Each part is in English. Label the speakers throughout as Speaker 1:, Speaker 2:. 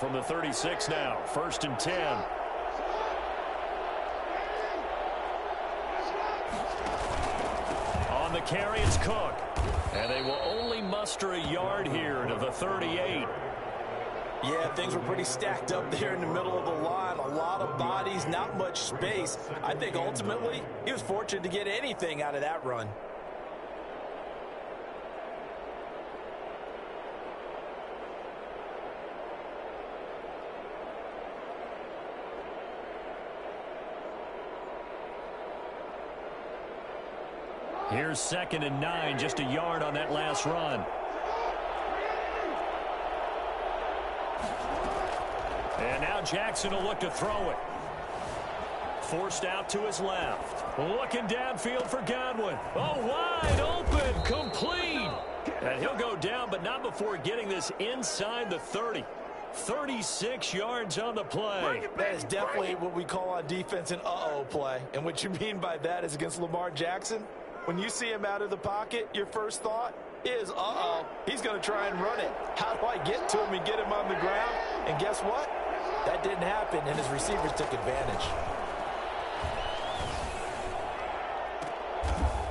Speaker 1: from the 36 now. 1st and 10. On the carry, it's Cook. And they will only muster a yard here to the 38.
Speaker 2: Yeah, things were pretty stacked up there in the middle of the line. A lot of bodies, not much space. I think ultimately he was fortunate to get anything out of that run.
Speaker 1: Here's 2nd and 9, just a yard on that last run. And now Jackson will look to throw it. Forced out to his left. Looking downfield for Godwin. Oh, wide open, complete. And he'll go down, but not before getting this inside the 30. 36 yards on the play.
Speaker 2: That is definitely what we call on defense an uh-oh play. And what you mean by that is against Lamar Jackson, when you see him out of the pocket, your first thought is, uh-oh, he's going to try and run it. How do I get to him and get him on the ground? And guess what? That didn't happen, and his receivers took advantage.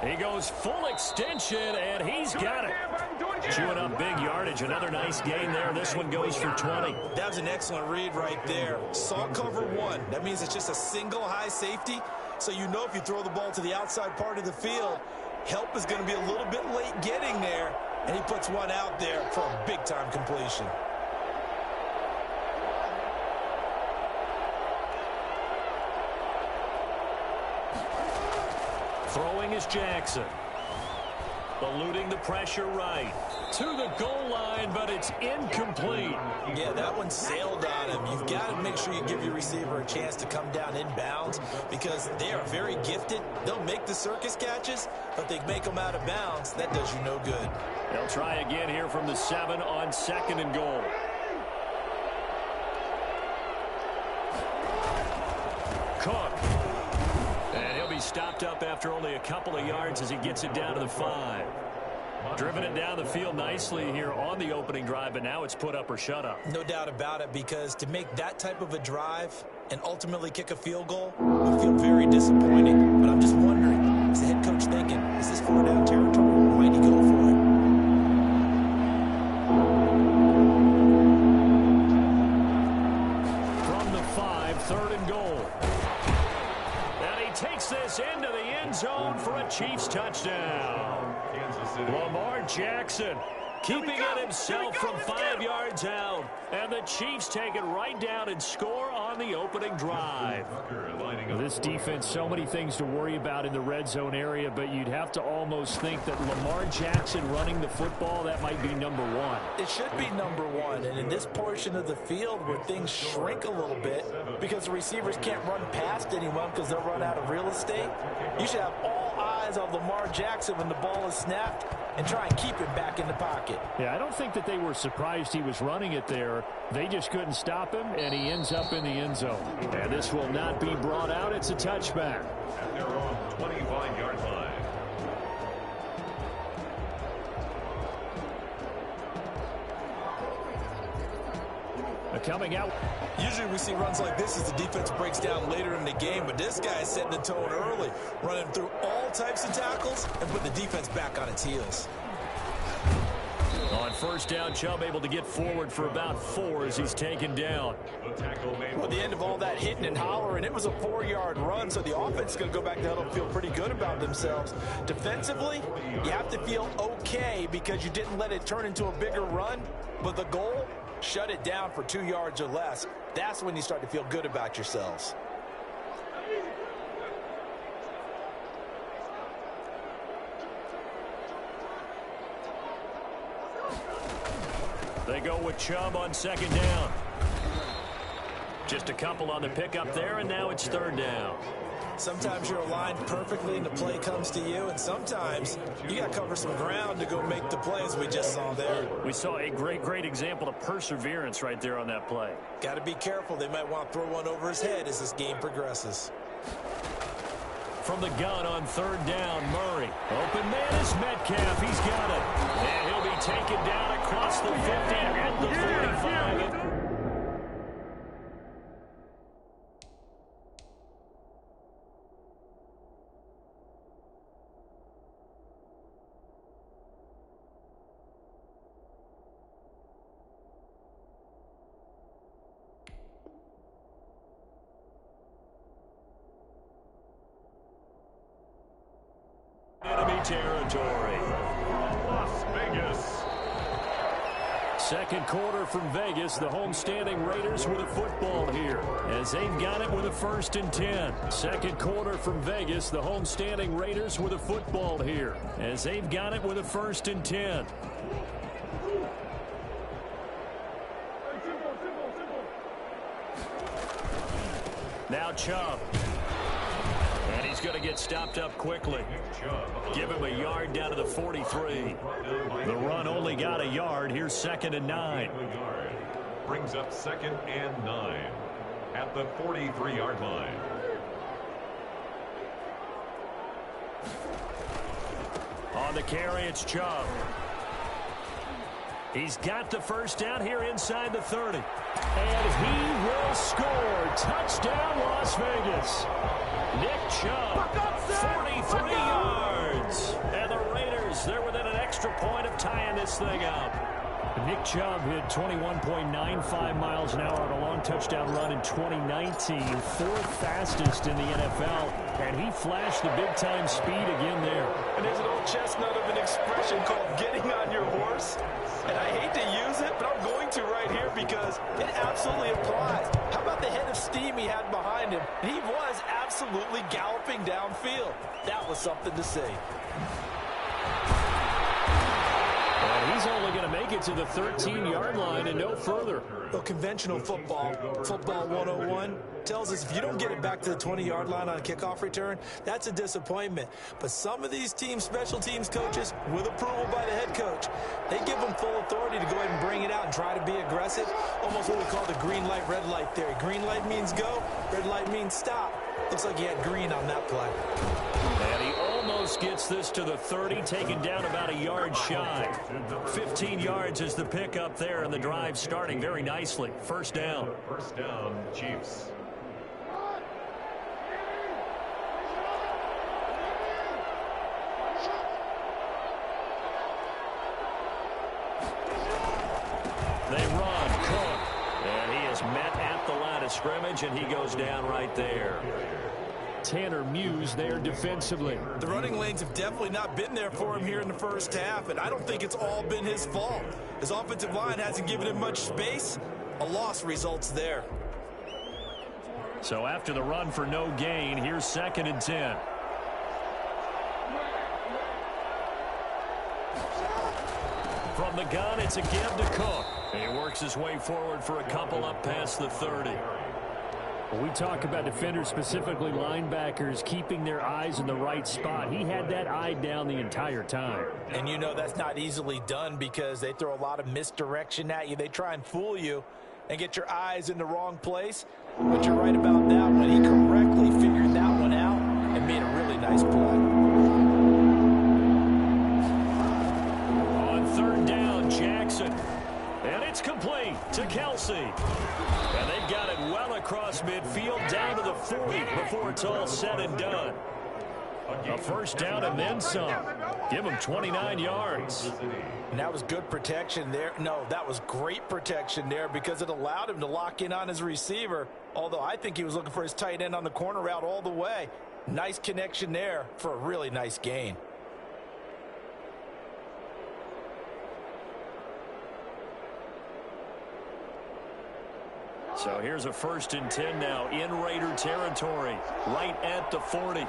Speaker 1: He goes full extension, and he's got it. Chewing up big yardage. Another nice gain there. This one goes for 20.
Speaker 2: That was an excellent read right there. Saw cover 1. That means it's just a single high safety. So you know if you throw the ball to the outside part of the field, help is going to be a little bit late getting there. And he puts one out there for a big-time completion.
Speaker 1: Throwing is Jackson. Eluding the pressure right. To the goal line, but it's incomplete.
Speaker 2: Yeah, that one sailed on him. You've got to make sure you give your receiver a chance to come down inbounds because they are very gifted. They'll make the circus catches, but they make them out of bounds. That does you no good.
Speaker 1: They'll try again here from the 7 on 2nd and goal. Cook. And he'll be stopped up after only a couple of yards as he gets it down to the 5. Driven it down the field nicely here on the opening drive, but now it's put up or shut up.
Speaker 2: No doubt about it, because to make that type of a drive and ultimately kick a field goal would feel very disappointing. But I'm just wondering, is the head coach thinking, is this 4-down territory, or might he go for it?
Speaker 1: From the 5, 3rd and goal. And he takes this into the end zone for a Chiefs touchdown. Lamar Jackson keeping it himself from 5 yards out. And the Chiefs take it right down and score on the opening drive. This defense, so many things to worry about in the red zone area, but you'd have to almost think that Lamar Jackson running the football, that might be number 1.
Speaker 2: It should be number 1. And in this portion of the field where things shrink a little bit because the receivers can't run past anyone because they'll run out of real estate, you should have all eyes on Lamar Jackson when the ball is snapped and try and keep him back in the pocket.
Speaker 1: Yeah, I don't think that they were surprised he was running it there. They just couldn't stop him, and he ends up in the end zone. And this will not be brought out. It's a touchback.
Speaker 3: At their own 25-yard line.
Speaker 1: Coming out.
Speaker 2: Usually we see runs like this as the defense breaks down later in the game, but this guy is setting the tone early, running through all types of tackles and putting the defense back on its heels.
Speaker 1: On 1st down, Chubb able to get forward for about 4 as he's taken down.
Speaker 2: Well, the end of all that hitting and hollering, it was a 4-yard run, so the offense is going to go back to huddle and feel pretty good about themselves. Defensively, you have to feel okay because you didn't let it turn into a bigger run, but the goal, shut it down for 2 yards or less. That's when you start to feel good about yourselves.
Speaker 1: They go with Chubb on 2nd down. Just a couple on the pickup there, and now it's 3rd down.
Speaker 2: Sometimes you're aligned perfectly and the play comes to you, and sometimes you got to cover some ground to go make the play, as we just saw there.
Speaker 1: We saw a great example of perseverance right there on that play.
Speaker 2: Got to be careful. They might want to throw one over his head as this game progresses.
Speaker 1: From the gun on 3rd down, Murray. Open man is Metcalf. He's got it. And he'll be taken down across the 50 at the 45. territory.
Speaker 3: Las Vegas.
Speaker 1: Second quarter from Vegas. The homestanding Raiders with a football here as they've got it with a 1st and 10. Second quarter from Vegas. The homestanding Raiders with a football here as they've got it with a 1st and 10. Now Chubb. And he's going to get stopped up quickly. Give him a yard down to the 43. The run only got a yard. Here's 2nd and 9.
Speaker 3: Brings up 2nd and 9 at the 43-yard line.
Speaker 1: On the carry, it's Chubb. He's got the first down here inside the 30. And he will score. Touchdown, Las Vegas. Nick Chubb, 43 yards. And the Raiders, they're within an extra point of tying this thing up. Nick Chubb hit 21.95 miles an hour on a long touchdown run in 2019. 4th fastest in the NFL. And he flashed the big-time speed again there.
Speaker 2: And there's an old chestnut of an expression called getting on your horse. And I hate to use it, but I'm going to right here because it absolutely applies. How about the head of steam he had behind him? He was absolutely galloping downfield. That was something to see.
Speaker 1: And he's only going to make it to the 13-yard line and no further.
Speaker 2: Well, conventional football 101, tells us if you don't get it back to the 20-yard line on a kickoff return, that's a disappointment. But some of these special teams coaches, with approval by the head coach, they give them full authority to go ahead and bring it out and try to be aggressive. Almost what we call the green light, red light theory. Green light means go, red light means stop. Looks like he had green on that play.
Speaker 1: And he almost gets this to the 30, taken down about a yard shy. 15 yards is the pickup there, and the drive starting very nicely. First down.
Speaker 3: First down, Chiefs.
Speaker 1: They run, Cook, and he is met at the line of scrimmage, and he goes down right there. Tanner Muse there defensively.
Speaker 2: The running lanes have definitely not been there for him here in the first half, and I don't think it's all been his fault. His offensive line hasn't given him much space. A loss results there.
Speaker 1: So after the run for no gain, here's 2nd and 10. From the gun, it's a give to Cook. He works his way forward for a couple up past the 30. When we talk about defenders, specifically linebackers, keeping their eyes in the right spot, he had that eye down the entire time.
Speaker 2: And you know that's not easily done because they throw a lot of misdirection at you. They try and fool you and get your eyes in the wrong place. But you're right about that one. He correctly figured that one out and made a really nice play.
Speaker 1: On 3rd down, Jackson. And it's complete to Kelsey. And they've got it well across midfield down to the 40 before it's all said and done. A first down and then some. Give him 29 yards.
Speaker 2: And that was good protection there. No, that was great protection there because it allowed him to lock in on his receiver. Although I think he was looking for his tight end on the corner route all the way. Nice connection there for a really nice gain.
Speaker 1: So here's a 1st and 10 now in Raider territory, right at the 40.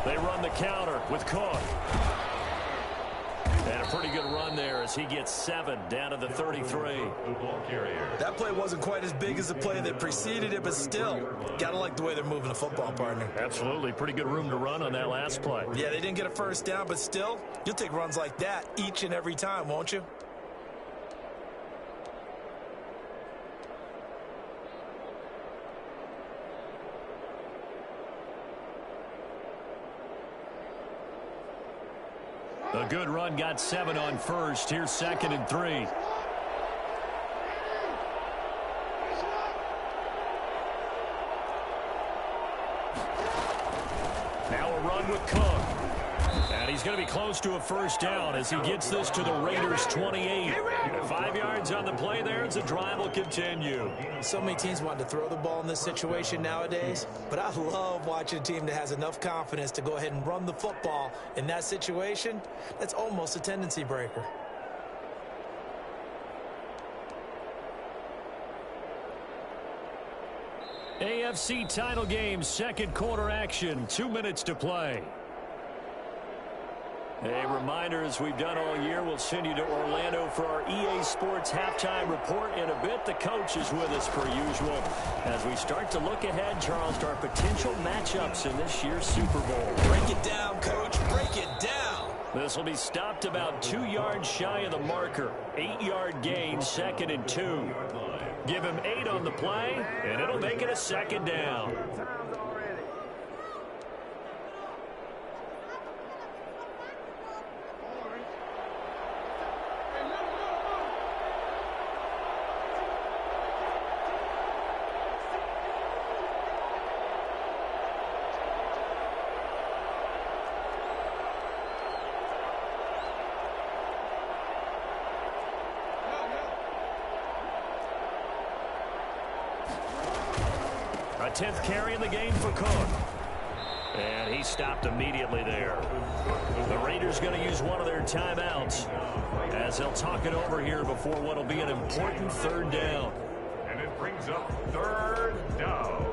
Speaker 1: They run the counter with Cook. And a pretty good run there as he gets 7 down to the 33.
Speaker 2: That play wasn't quite as big as the play that preceded it, but still, gotta like the way they're moving the football, partner.
Speaker 1: Absolutely. Pretty good room to run on that last play.
Speaker 2: Yeah, they didn't get a first down, but still, you'll take runs like that each and every time, won't you?
Speaker 1: A good run got 7 on first. Here's 2nd and 3. Now a run with Cook. And he's he's going to be close to a first down as he gets this to the Raiders' 28. 5 yards on the play there as the drive will continue.
Speaker 2: So many teams want to throw the ball in this situation nowadays, but I love watching a team that has enough confidence to go ahead and run the football. In that situation, that's almost a tendency breaker.
Speaker 1: AFC title game, second quarter action, 2 minutes to play. A reminder, as we've done all year, we'll send you to Orlando for our EA Sports halftime report in a bit. The coach is with us per usual as we start to look ahead, Charles, to our potential matchups in this year's Super Bowl.
Speaker 2: Break it down, Coach. Break it down.
Speaker 1: This will be stopped about 2 yards shy of the marker. 8-yard gain, 2nd and 2. Give him 8 on the play, and it'll make it a second down. A 10th carry in the game for Cook. And he stopped immediately there. The Raiders going to use one of their timeouts as they'll talk it over here before what will be an important third down.
Speaker 3: And it brings up third down.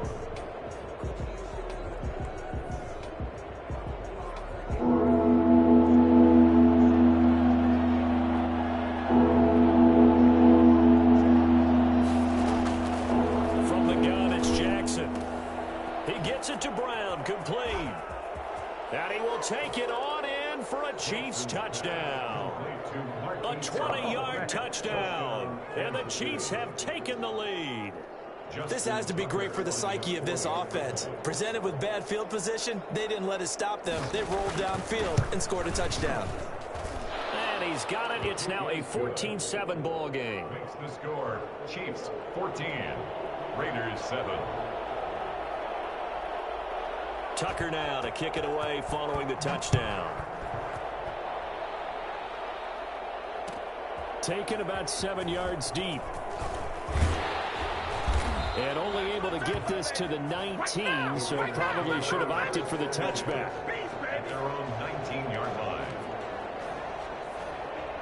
Speaker 1: To Brown, complete. And he will take it on in for a Chiefs touchdown. A 20-yard touchdown. And the Chiefs have taken the lead.
Speaker 2: This has to be great for the psyche of this offense. Presented with bad field position, they didn't let it stop them. They rolled downfield and scored a touchdown.
Speaker 1: And he's got it. It's now a 14-7 ball game.
Speaker 3: Makes the score. Chiefs 14, Raiders 7.
Speaker 1: Tucker now to kick it away following the touchdown. Taken about 7 yards deep. And only able to get this to the 19, so probably should have opted for the touchback.
Speaker 3: At their own 19-yard line.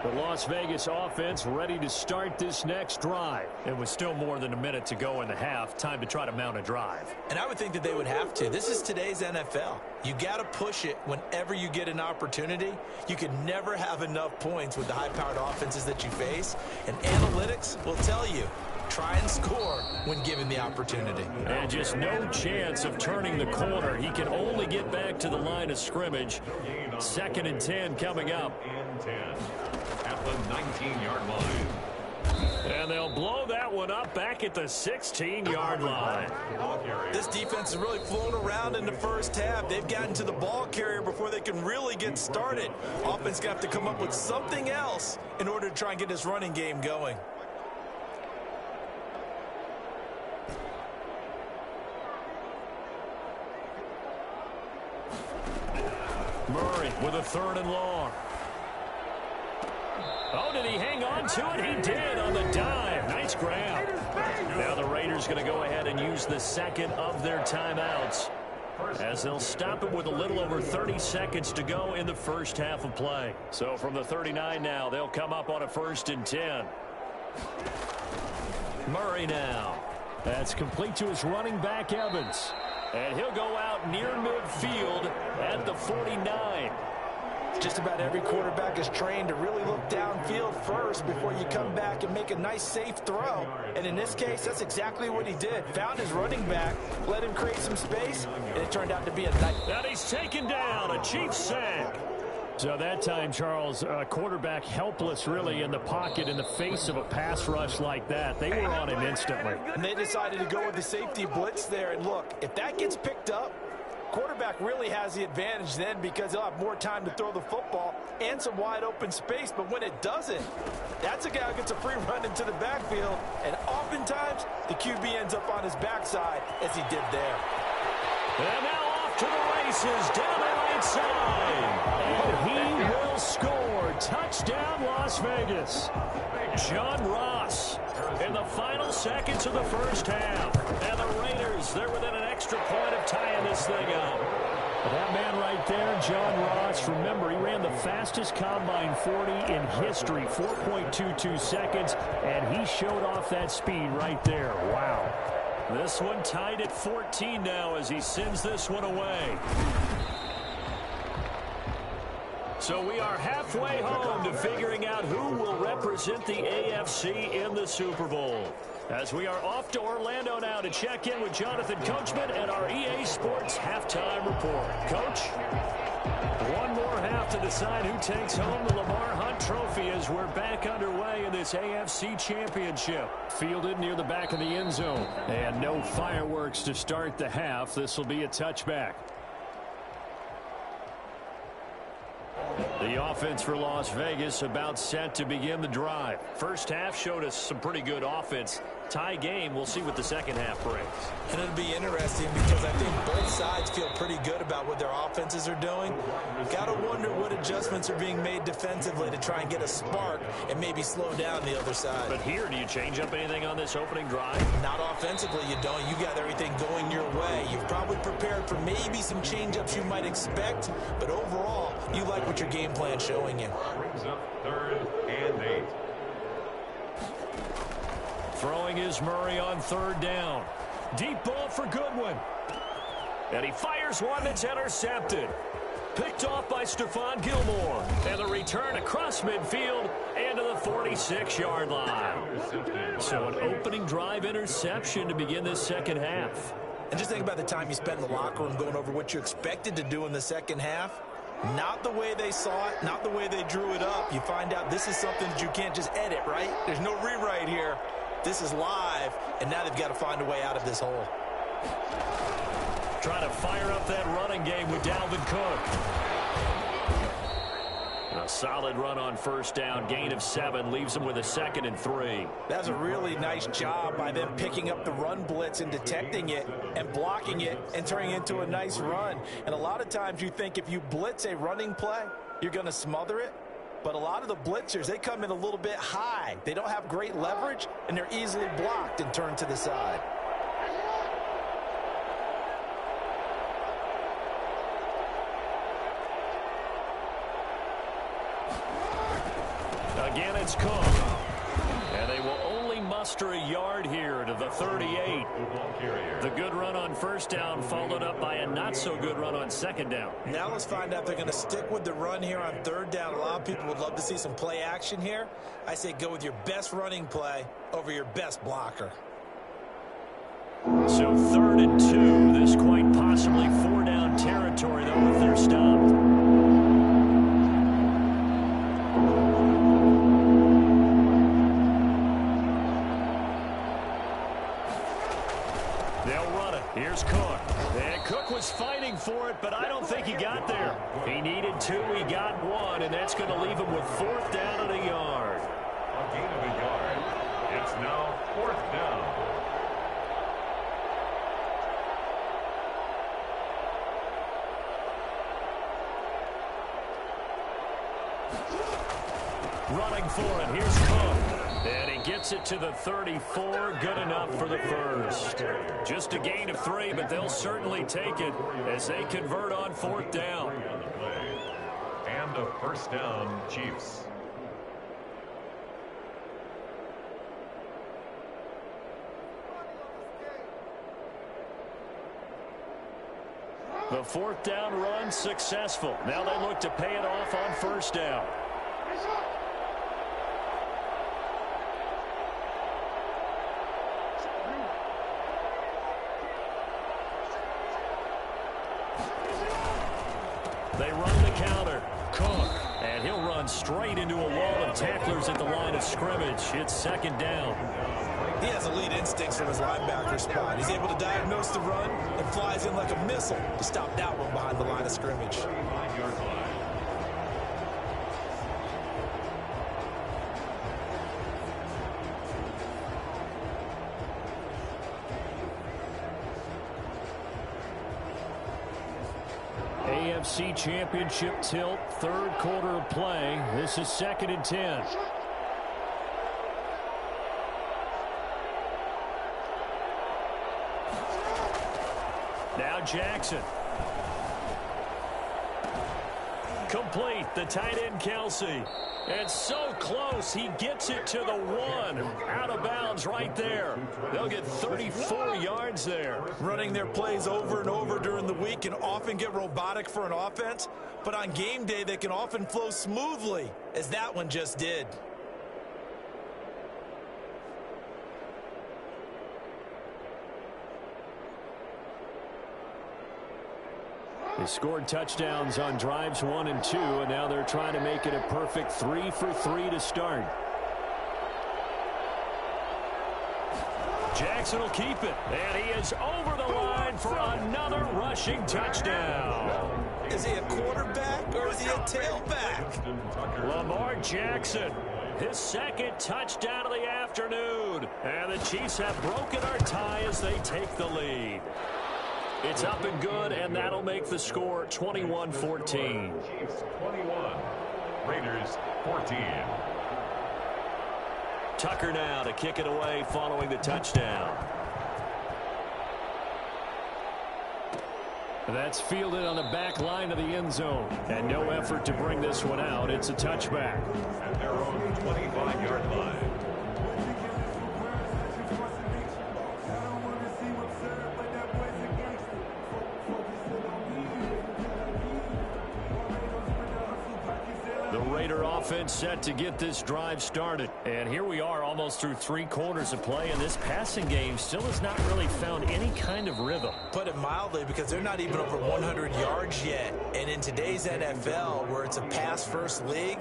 Speaker 1: The Las Vegas offense ready to start this next drive. It was still more than a minute to go in the half. Time to try to mount a drive.
Speaker 2: And I would think that they would have to. This is today's NFL. You got to push it whenever you get an opportunity. You can never have enough points with the high-powered offenses that you face. And analytics will tell you, try and score when given the opportunity.
Speaker 1: And just no chance of turning the corner. He can only get back to the line of scrimmage. 2nd and 10 coming up.
Speaker 3: And 10 at the 19-yard line.
Speaker 1: And they'll blow that one up back at the 16-yard line.
Speaker 2: This defense has really flown around in the first half. They've gotten to the ball carrier before they can really get started. Offense going to have to come up with something else in order to try and get this running game going.
Speaker 1: Murray with a 3rd and long. Oh, did he hang on to it? He did on the dive. Nice grab. Now the Raiders going to go ahead and use the second of their timeouts as they'll stop it with a little over 30 seconds to go in the first half of play. So from the 39 now, they'll come up on a 1st and 10. Murray now. That's complete to his running back, Evans. And he'll go out near midfield at the 49.
Speaker 2: Just about every quarterback is trained to really look downfield first before you come back and make a nice, safe throw. And in this case, that's exactly what he did. Found his running back, let him create some space, and it turned out to be a nice.
Speaker 1: And he's taken down, a Chiefs sack. So that time, Charles, quarterback helpless really in the pocket in the face of a pass rush like that. They were on him instantly.
Speaker 2: And they decided to go with the safety blitz there. And look, if that gets picked up, quarterback really has the advantage then because he'll have more time to throw the football and some wide open space. But when it doesn't, that's a guy who gets a free run into the backfield. And oftentimes, the QB ends up on his backside as he did there.
Speaker 1: And now off to the races down the right side. And he will score. Touchdown, Las Vegas. John Ross in the final seconds of the first half. And the Raiders, they're within an extra point of tying this thing up. That man right there, John Ross, remember, he ran the fastest Combine 40 in history, 4.22 seconds, and he showed off that speed right there. Wow. This one tied at 14 now as he sends this one away. So we are halfway home to figuring out who will represent the AFC in the Super Bowl. As we are off to Orlando now to check in with Jonathan Coachman and our EA Sports Halftime Report. Coach, one more half to decide who takes home the Lamar Hunt Trophy as we're back underway in this AFC Championship. Fielded near the back of the end zone. And no fireworks to start the half. This will be a touchback. The offense for Las Vegas about set to begin the drive. First half showed us some pretty good offense. Tie game, we'll see what the second half brings.
Speaker 2: And it'll be interesting because I think both sides feel pretty good about what their offenses are doing. Got to wonder what adjustments are being made defensively to try and get a spark and maybe slow down the other side.
Speaker 1: But here, do you change up anything on this opening drive?
Speaker 2: Not offensively, you don't. You got everything going your way. You've probably prepared for maybe some change-ups you might expect, but overall, you like what your game plan's showing you.
Speaker 3: Brings up 3rd and 8.
Speaker 1: Throwing is Murray on 3rd down. Deep ball for Goodwin. And he fires one that's intercepted. Picked off by Stephon Gilmore. And the return across midfield and to the 46-yard line. So an opening drive interception to begin this second half.
Speaker 2: And just think about the time you spent in the locker room going over what you expected to do in the second half. Not the way they saw it, not the way they drew it up. You find out this is something that you can't just edit, right? There's no rewrite here. This is live, and now they've got to find a way out of this hole.
Speaker 1: Trying to fire up that running game with Dalvin Cook. A solid run on 1st down. Gain of 7 leaves him with a 2nd and 3.
Speaker 2: That's a really nice job by them picking up the run blitz and detecting it and blocking it and turning it into a nice run. And a lot of times you think if you blitz a running play, you're going to smother it. But a lot of the blitzers, they come in a little bit high. They don't have great leverage, and they're easily blocked and turned to the side.
Speaker 1: Again, it's Cook. And they will only muster a yard here to the 38. The good run on 1st down followed up by a not-so-good run on 2nd down.
Speaker 2: Now let's find out if they're going to stick with the run here on 3rd down. A lot of people would love to see some play action here. I say go with your best running play over your best blocker.
Speaker 1: So 3rd and 2. This quite possibly 4-down territory, though, if they're stopped. Here's Cook. And Cook was fighting for it, but I don't think he got there. He needed 2. He got 1, and that's going to leave him with 4th down and a yard.
Speaker 3: A gain of a yard. It's now 4th down.
Speaker 1: Running for it. Here's Cook. And he gets it to the 34. Good enough for the 1st. Just a gain of 3, but they'll certainly take it as they convert on 4th down.
Speaker 3: And a 1st down, Chiefs.
Speaker 1: The 4th down run successful. Now they look to pay it off on 1st down. They run the counter. Cook. And he'll run straight into a wall of tacklers at the line of scrimmage. It's 2nd down.
Speaker 2: He has elite instincts from his linebacker spot. He's able to diagnose the run and flies in like a missile to stop that one behind the line of scrimmage.
Speaker 1: AFC Championship tilt, third quarter of play. This is 2nd and 10. Now Jackson. Complete, the tight end Kelsey. And so close, he gets it to the 1. Out of bounds right there. They'll get 34 yards there.
Speaker 2: Running their plays over and over during the week can often get robotic for an offense, but on game day they can often flow smoothly, as that one just did.
Speaker 1: They scored touchdowns on drives 1 and 2, and now they're trying to make it a perfect 3 for 3 to start. Jackson will keep it, and he is over the line for another rushing touchdown.
Speaker 2: Is he a quarterback or is he a tailback?
Speaker 1: Lamar Jackson, his 2nd touchdown of the afternoon. And the Chiefs have broken our tie as they take the lead. It's up and good, and that'll make the score 21-14.
Speaker 3: Chiefs 21, Raiders 14.
Speaker 1: Tucker now to kick it away following the touchdown. That's fielded on the back line of the end zone. And no effort to bring this one out. It's a touchback.
Speaker 3: At their own 25-yard line.
Speaker 1: The Raider offense set to get this drive started. And here we are almost through 3 quarters of play, and this passing game still has not really found any kind of rhythm.
Speaker 2: Put it mildly, because they're not even over 100 yards yet. And in today's NFL, where it's a pass-first league,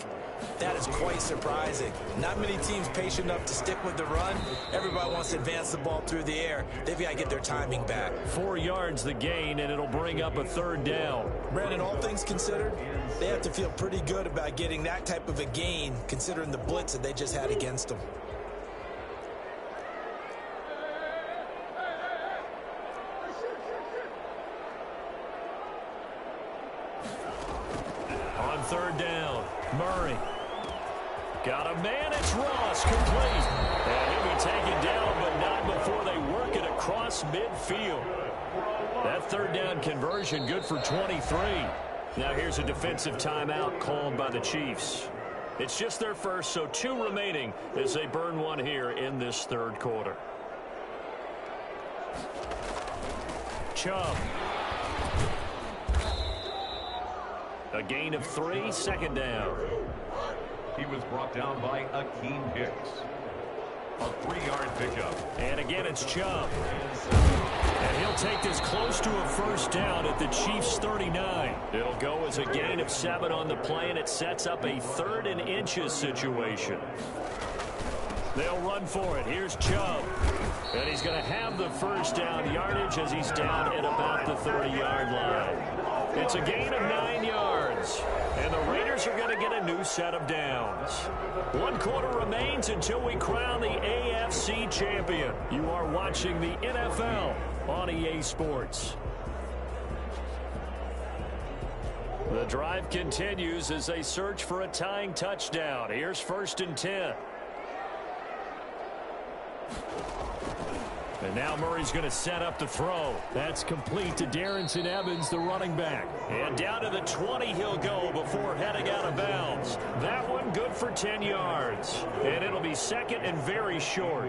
Speaker 2: that is quite surprising. Not many teams patient enough to stick with the run. Everybody wants to advance the ball through the air. They've got to get their timing back.
Speaker 1: 4 yards the gain, and it'll bring up a 3rd down.
Speaker 2: Brandon, all things considered, they have to feel pretty good about getting that type of a gain, considering the blitz that they just had against them.
Speaker 1: On 3rd down, Murray. Got a man, it's Ross, complete. And he'll be taken down, but not before they work it across midfield. That 3rd down conversion good for 23. Now here's a defensive timeout called by the Chiefs. It's just their first, so 2 remaining as they burn one here in this 3rd quarter. Chubb. A gain of 3, 2nd down.
Speaker 3: He was brought down by Akeem Hicks. A 3-yard pickup.
Speaker 1: And again, it's Chubb. And he'll take this close to a 1st down at the Chiefs' 39. It'll go as a gain of 7 on the play, and it sets up a 3rd and inches situation. They'll run for it. Here's Chubb. And he's going to have the 1st down yardage as he's down at about the 30-yard line. It's a gain of 9 yards. And the Raiders are going to get a new set of downs. 1 quarter remains until we crown the AFC champion. You are watching the NFL on EA Sports. The drive continues as they search for a tying touchdown. Here's 1st and 10. And now Murray's going to set up the throw. That's complete to Darrington Evans, the running back. And down to the 20 he'll go before heading out of bounds. That one good for 10 yards. And it'll be 2nd and very short.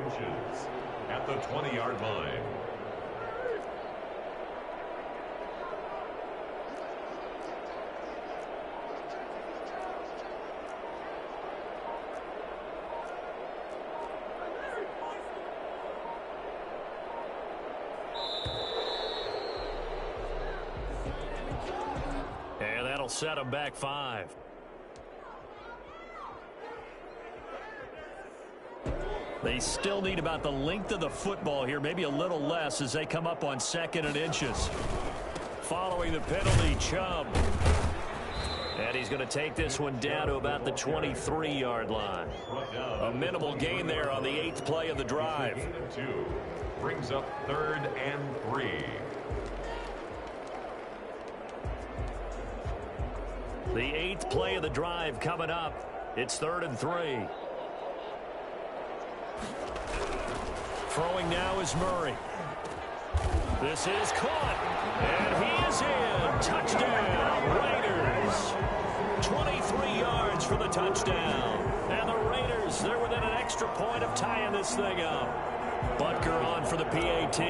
Speaker 3: At the 20-yard line.
Speaker 1: Set him back 5. They still need about the length of the football here, maybe a little less as they come up on 2nd and inches. Following the penalty, Chubb. And he's going to take this one down to about the 23-yard line. A minimal gain there on the 8th play of the drive.
Speaker 3: 2 brings up 3rd and 3.
Speaker 1: The 8th play of the drive coming up. It's 3rd and 3. Throwing now is Murray. This is caught, and he is in. Touchdown, Raiders. 23 yards for the touchdown. And the Raiders, they're within an extra point of tying this thing up. Butker on for the PAT.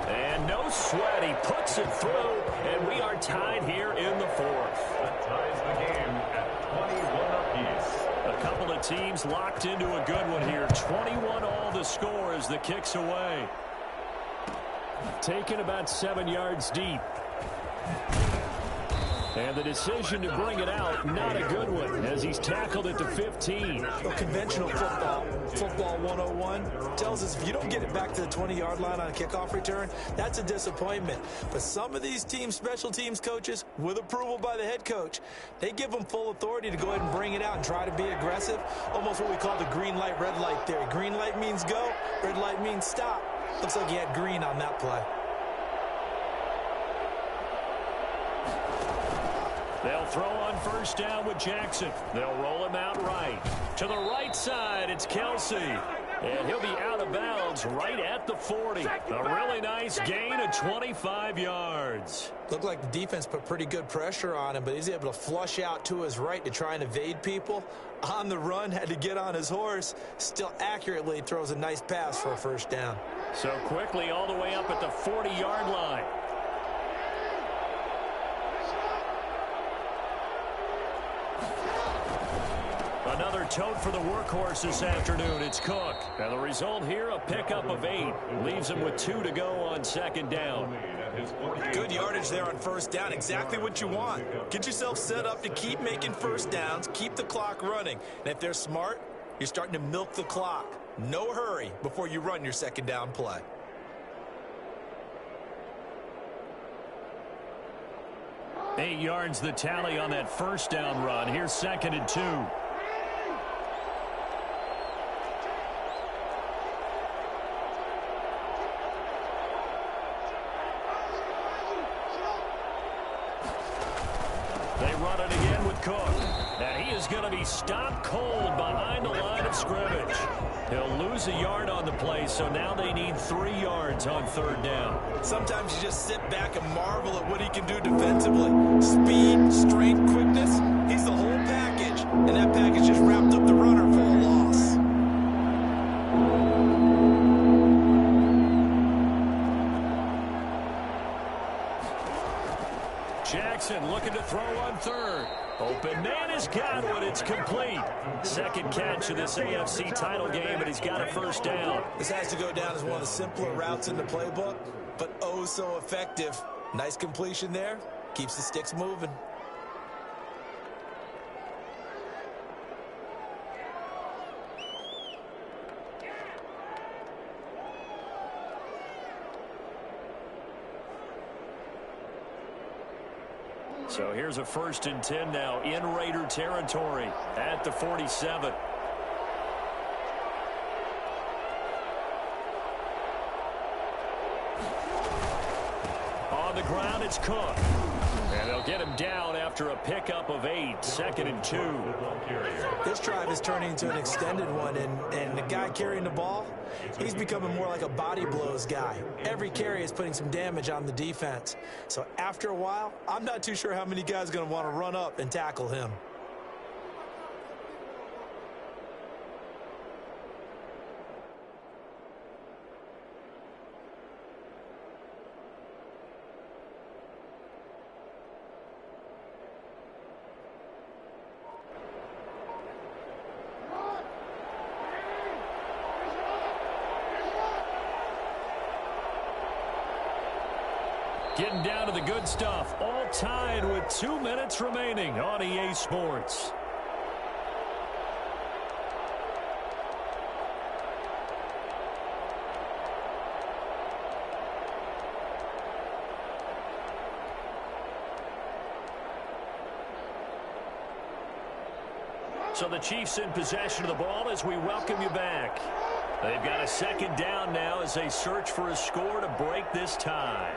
Speaker 1: And no sweat, he puts it through, and we are tied here in the 4th.
Speaker 3: That ties the game at 21 apiece.
Speaker 1: A couple of teams locked into a good one here. 21 all the score as the kick's away. Taken about 7 yards deep. And the decision to bring it out, not a good one, as he's tackled at the 15.
Speaker 2: Well, conventional football 101, tells us if you don't get it back to the 20-yard line on a kickoff return, that's a disappointment. But some of these teams, special teams coaches, with approval by the head coach, they give them full authority to go ahead and bring it out and try to be aggressive. Almost what we call the green light, red light theory. Green light means go, red light means stop. Looks like he had green on that play.
Speaker 1: They'll throw on first down with Jackson. They'll roll him out right. To the right side, it's Kelsey. And he'll be out of bounds right at the 40. A really nice gain of 25 yards.
Speaker 2: Looked like the defense put pretty good pressure on him, but he's able to flush out to his right to try and evade people. On the run, had to get on his horse. Still accurately throws a nice pass for a first down.
Speaker 1: So quickly all the way up at the 40-yard line. Another tote for the workhorse this afternoon. It's Cook. And the result here, a pickup of 8. Leaves him with 2 to go on 2nd down.
Speaker 2: Good yardage there on first down. Exactly what you want. Get yourself set up to keep making first downs, keep the clock running. And if they're smart, you're starting to milk the clock. No hurry before you run your 2nd down play.
Speaker 1: Eight yards the tally on that first down run. Here's 2nd and 2. Going to be stopped cold behind the line of scrimmage. He'll lose a yard on the play, so now they need 3 yards on 3rd down.
Speaker 2: Sometimes you just sit back and marvel at what he can do defensively. Speed, strength, quickness, he's the whole package. And that package just wrapped up the runner for a loss.
Speaker 1: Jackson looking to throw on 3rd. Open man has got one. It's complete. 2nd catch of this AFC title game, and he's got a first down.
Speaker 2: This has to go down as one of the simpler routes in the playbook, but oh so effective. Nice completion there. Keeps the sticks moving.
Speaker 1: So here's a 1st and 10 now in Raider territory at the 47. On the ground, it's Cook. And they'll get him down after a pickup of 8. 2nd and 2.
Speaker 2: This drive is turning into an extended one, and the guy carrying the ball, he's becoming more like a body blows guy. Every carry is putting some damage on the defense. So after a while, I'm not too sure how many guys are going to want to run up and tackle him.
Speaker 1: Getting down to the good stuff. All tied with 2 minutes remaining on EA Sports. So the Chiefs in possession of the ball as we welcome you back. They've got a 2nd down now as they search for a score to break this tie.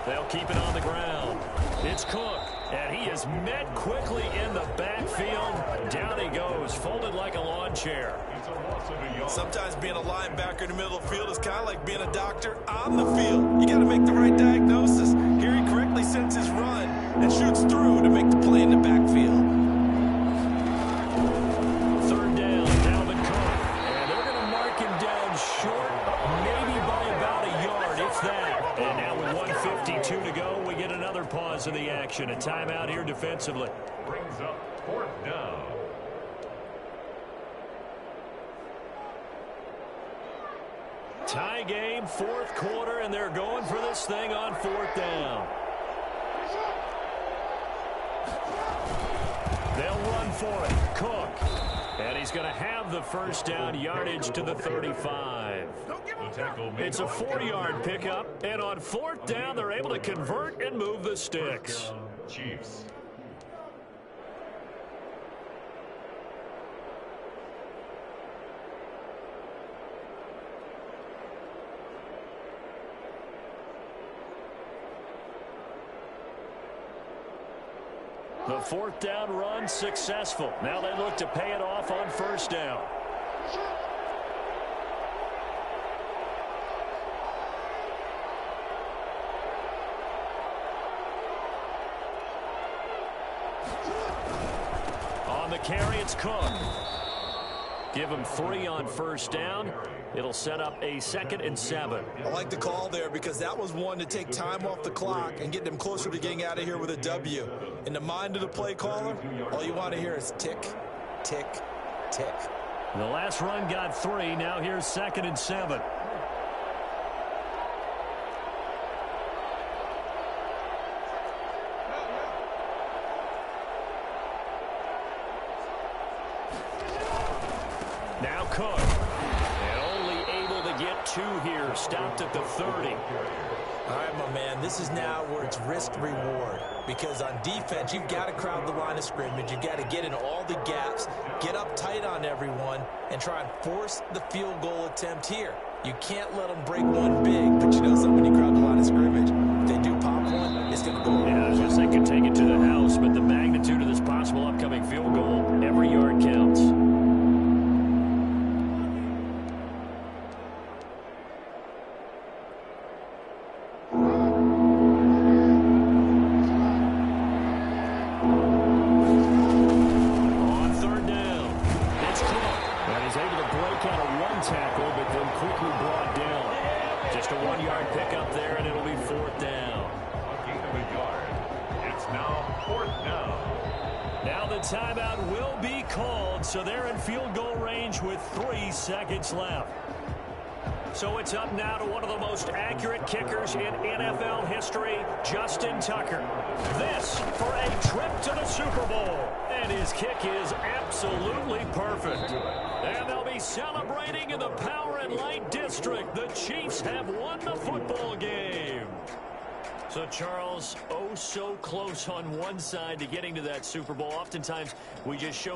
Speaker 1: They'll keep it on the ground. It's Cook, and he is met quickly in the backfield. Down he goes, folded like a lawn chair.
Speaker 2: Sometimes being a linebacker in the middle of the field is kind of like being a doctor on the field. You got to make the right diagnosis. Here he correctly sends his run and shoots through to make the play in the backfield.
Speaker 1: Third down, Dalvin Cook. And they're going to mark him down short, maybe by about a yard, if that. And now with 1:52 to go, we get another pause in the action. A timeout here defensively.
Speaker 3: Brings up fourth down.
Speaker 1: Tie game, fourth quarter, and they're going for this thing on fourth down. They'll run for it. Cook. And he's going to have the first down, yardage to the 35. It's a 4-yard pickup, and on fourth down, they're able to convert and move the sticks.
Speaker 3: Chiefs.
Speaker 1: The fourth down run successful. Now they look to pay it off on first down. On the carry, it's Cook. Give him 3 on first down. It'll set up a 2nd and 7.
Speaker 2: I like the call there because that was one to take time off the clock and get them closer to getting out of here with a W. In the mind of the play caller, all you want to hear is tick, tick, tick.
Speaker 1: The last run got 3. Now here's 2nd and 7. Now Cook. And only able to get 2 here. Stopped at the 30.
Speaker 2: All right, my man, this is now where it's risk-reward. Because on defense, you've got to crowd the line of scrimmage. You've got to get in all the gaps, get up tight on everyone, and try and force the field goal attempt here. You can't let them break one big, but you know something, when you crowd the line of scrimmage, if they do pop one, it's going to go.
Speaker 1: Yeah, I was just thinking take it to the house, but the magnitude of this possible upcoming field goal, every yard counts. Tackle, but then quickly brought down. Just a 1-yard pickup there, and it'll be 4th down.
Speaker 3: It's now 4th down.
Speaker 1: Now the timeout will be called, so they're in field goal range with 3 seconds left. So it's up now to one of the most accurate kickers in NFL history, Justin Tucker. This for a trip to the Super Bowl. And his kick is absolutely perfect. And they'll be celebrating in the Power and Light District. The Chiefs have won the football game. So, Charles, oh so close on one side to getting to that Super Bowl. Oftentimes, we just show